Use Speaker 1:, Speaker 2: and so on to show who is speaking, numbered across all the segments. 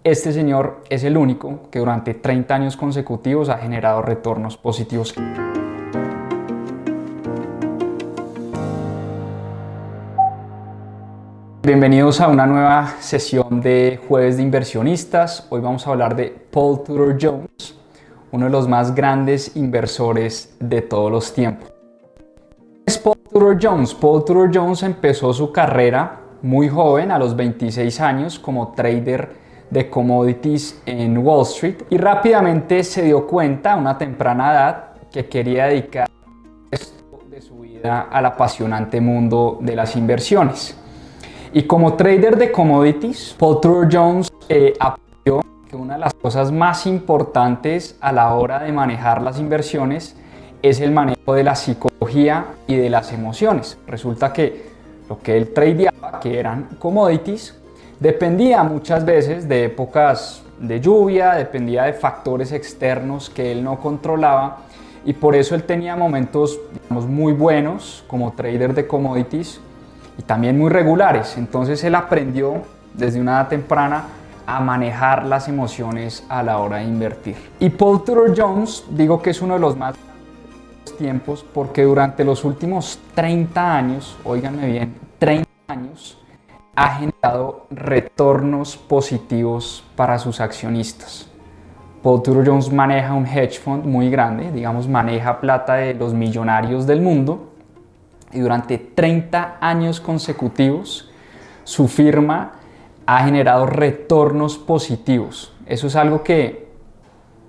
Speaker 1: Este señor es el único que durante 30 años consecutivos ha generado retornos positivos. Bienvenidos a una nueva sesión de Jueves de Inversionistas. Hoy vamos a hablar de Paul Tudor Jones, uno de los más grandes inversores de todos los tiempos. ¿Quién es Paul Tudor Jones? Paul Tudor Jones empezó su carrera muy joven, a los 26 años, como trader de commodities en Wall Street, y rápidamente se dio cuenta a una temprana edad que quería dedicar el resto de su vida al apasionante mundo de las inversiones. Y como trader de commodities, Paul Tudor Jones aprendió que una de las cosas más importantes a la hora de manejar las inversiones es el manejo de la psicología y de las emociones. Resulta que lo que él tradeaba, que eran commodities, dependía muchas veces de épocas de lluvia, dependía de factores externos que él no controlaba, y por eso él tenía momentos, digamos, muy buenos como trader de commodities y también muy regulares. Entonces él aprendió desde una edad temprana a manejar las emociones a la hora de invertir. Y Paul Tudor Jones, digo que es uno de los más tiempos porque durante los últimos 30 años, óiganme bien, 30 años, ha generado retornos positivos para sus accionistas. Paul Tudor Jones maneja un hedge fund muy grande, digamos, maneja plata de los millonarios del mundo, y durante 30 años consecutivos su firma ha generado retornos positivos. Eso es algo que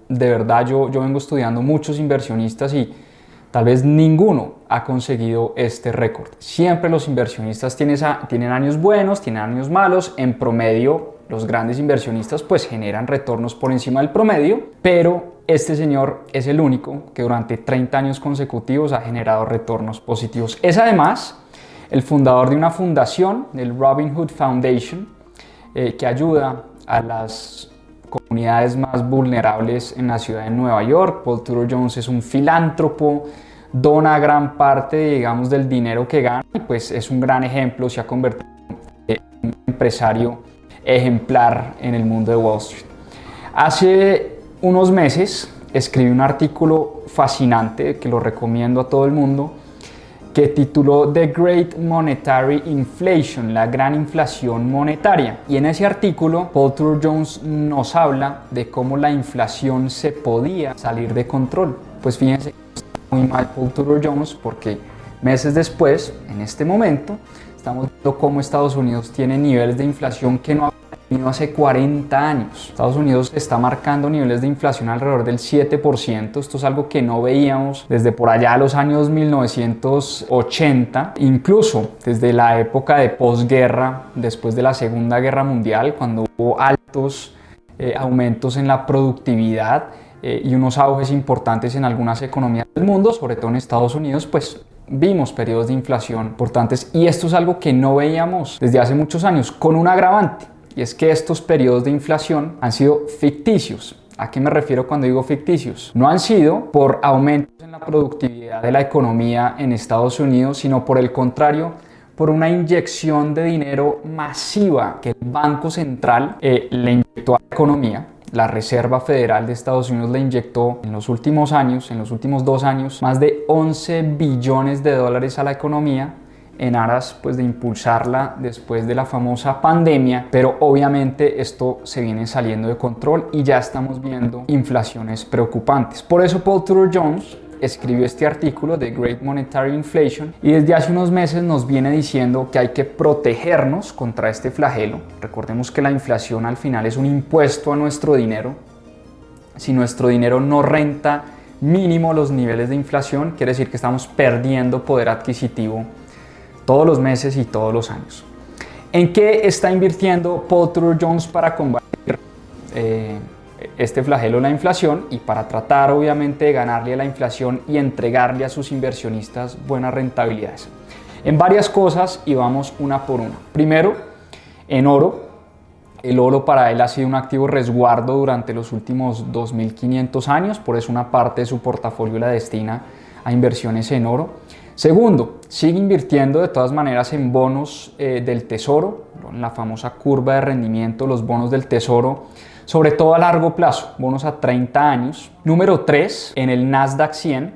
Speaker 1: de verdad yo vengo estudiando muchos inversionistas y tal vez ninguno ha conseguido este récord. Siempre los inversionistas tienen años buenos, tienen años malos. En promedio, los grandes inversionistas pues generan retornos por encima del promedio, pero este señor es el único que durante 30 años consecutivos ha generado retornos positivos. Es además el fundador de una fundación, el Robin Hood Foundation, que ayuda a las comunidades más vulnerables en la ciudad de Nueva York. Paul Tudor Jones es un filántropo, dona gran parte, digamos, del dinero que gana y pues es un gran ejemplo, se ha convertido en un empresario ejemplar en el mundo de Wall Street. Hace unos meses escribí un artículo fascinante que lo recomiendo a todo el mundo, que tituló The Great Monetary Inflation, la gran inflación monetaria. Y en ese artículo, Paul Tudor Jones nos habla de cómo la inflación se podía salir de control. Pues fíjense que está muy mal Paul Tudor Jones, porque meses después, en este momento, estamos viendo cómo Estados Unidos tiene niveles de inflación que no ha tenido hace 40 años. Estados Unidos está marcando niveles de inflación alrededor del 7%. Esto es algo que no veíamos desde por allá los años 1980, incluso desde la época de posguerra, después de la Segunda Guerra Mundial, cuando hubo altos aumentos en la productividad y unos auges importantes en algunas economías del mundo, sobre todo en Estados Unidos, pues vimos periodos de inflación importantes, y esto es algo que no veíamos desde hace muchos años, con un agravante. Y es que estos periodos de inflación han sido ficticios. ¿A qué me refiero cuando digo ficticios? No han sido por aumentos en la productividad de la economía en Estados Unidos, sino por el contrario, por una inyección de dinero masiva que el Banco Central le inyectó a la economía. La Reserva Federal de Estados Unidos le inyectó en los últimos años, en los últimos 2 años, más de 11 billones de dólares a la economía, en aras pues de impulsarla después de la famosa pandemia, pero obviamente esto se viene saliendo de control y ya estamos viendo inflaciones preocupantes. Por eso Paul Tudor Jones escribió este artículo de Great Monetary Inflation, y desde hace unos meses nos viene diciendo que hay que protegernos contra este flagelo. Recordemos que la inflación al final es un impuesto a nuestro dinero. Si nuestro dinero no renta mínimo los niveles de inflación, quiere decir que estamos perdiendo poder adquisitivo todos los meses y todos los años. ¿En qué está invirtiendo Paul Tudor Jones para combatir este flagelo de la inflación y para tratar obviamente de ganarle a la inflación y entregarle a sus inversionistas buenas rentabilidades? En varias cosas, y vamos una por una. Primero, en oro. El oro para él ha sido un activo resguardo durante los últimos 2.500 años, por eso una parte de su portafolio la destina a inversiones en oro. Segundo, sigue invirtiendo de todas maneras en bonos del tesoro, en la famosa curva de rendimiento, los bonos del tesoro, sobre todo a largo plazo, bonos a 30 años. Número 3, en el Nasdaq 100,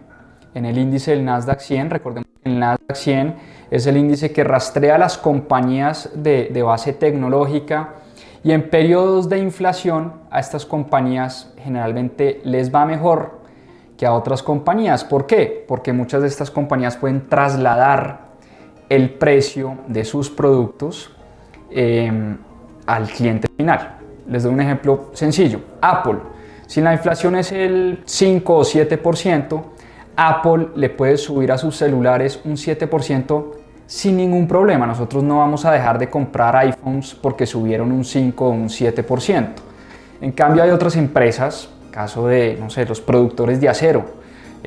Speaker 1: en el índice del Nasdaq 100, recordemos que el Nasdaq 100 es el índice que rastrea las compañías de base tecnológica, y en periodos de inflación a estas compañías generalmente les va mejor que a otras compañías. ¿Por qué? Porque muchas de estas compañías pueden trasladar el precio de sus productos al cliente final. Les doy un ejemplo sencillo. Apple, si la inflación es el 5 o 7%, Apple le puede subir a sus celulares un 7% sin ningún problema. Nosotros no vamos a dejar de comprar iPhones porque subieron un 5 o un 7%. En cambio hay otras empresas, caso de, no sé, los productores de acero,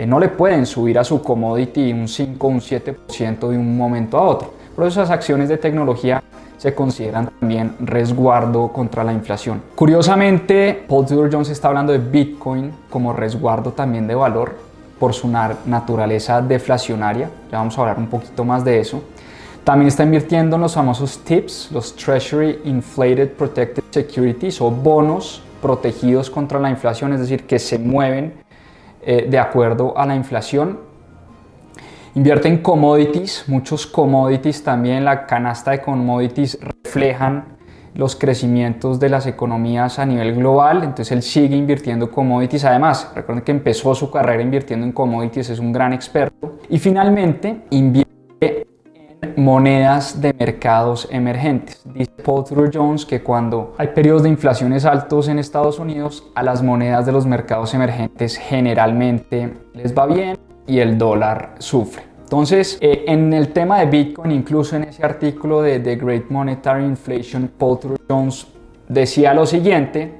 Speaker 1: no le pueden subir a su commodity un 5 o un 7% de un momento a otro. Por eso esas acciones de tecnología se consideran también resguardo contra la inflación. Curiosamente, Paul Tudor Jones está hablando de Bitcoin como resguardo también de valor por su naturaleza deflacionaria. Ya vamos a hablar un poquito más de eso. También está invirtiendo en los famosos TIPS, los Treasury Inflated Protected Securities, o bonos protegidos contra la inflación, es decir, que se mueven de acuerdo a la inflación. Invierte en commodities, muchos commodities también. La canasta de commodities reflejan los crecimientos de las economías a nivel global, entonces él sigue invirtiendo en commodities. Además, recuerden que empezó su carrera invirtiendo en commodities, es un gran experto. Y finalmente, invierte en monedas de mercados emergentes. Dice Paul Tudor Jones que cuando hay periodos de inflaciones altos en Estados Unidos, a las monedas de los mercados emergentes generalmente les va bien y el dólar sufre. Entonces, en el tema de Bitcoin, incluso en ese artículo de The Great Monetary Inflation, Paul Tudor Jones decía lo siguiente,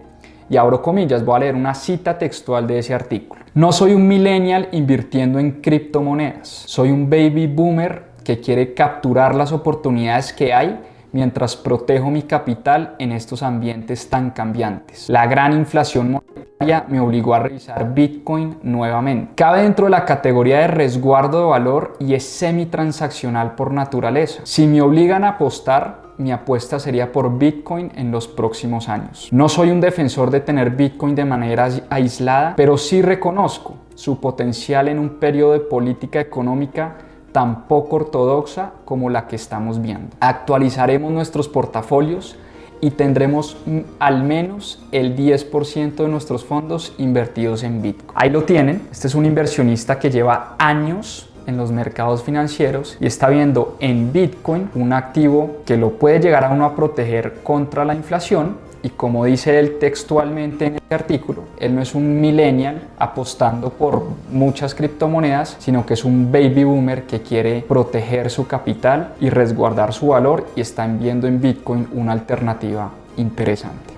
Speaker 1: y abro comillas, voy a leer una cita textual de ese artículo. No soy un millennial invirtiendo en criptomonedas, soy un baby boomer que quiere capturar las oportunidades que hay mientras protejo mi capital en estos ambientes tan cambiantes. La gran inflación monetaria me obligó a revisar Bitcoin nuevamente. Cabe dentro de la categoría de resguardo de valor y es semi-transaccional por naturaleza. Si me obligan a apostar, mi apuesta sería por Bitcoin en los próximos años. No soy un defensor de tener Bitcoin de manera aislada, pero sí reconozco su potencial en un periodo de política económica tan poco ortodoxa como la que estamos viendo. Actualizaremos nuestros portafolios y tendremos al menos el 10% de nuestros fondos invertidos en Bitcoin. Ahí lo tienen. Este es un inversionista que lleva años en los mercados financieros y está viendo en Bitcoin un activo que lo puede llegar a uno a proteger contra la inflación. Y como dice él textualmente en este artículo, él no es un millennial apostando por muchas criptomonedas, sino que es un baby boomer que quiere proteger su capital y resguardar su valor, y están viendo en Bitcoin una alternativa interesante.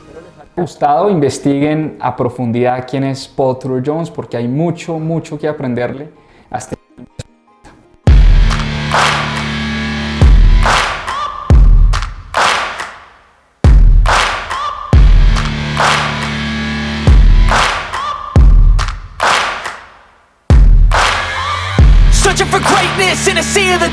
Speaker 1: Espero les haya gustado. Investiguen a profundidad quién es Paul Tudor Jones, porque hay mucho que aprenderle a este.
Speaker 2: Searching for greatness in a sea of the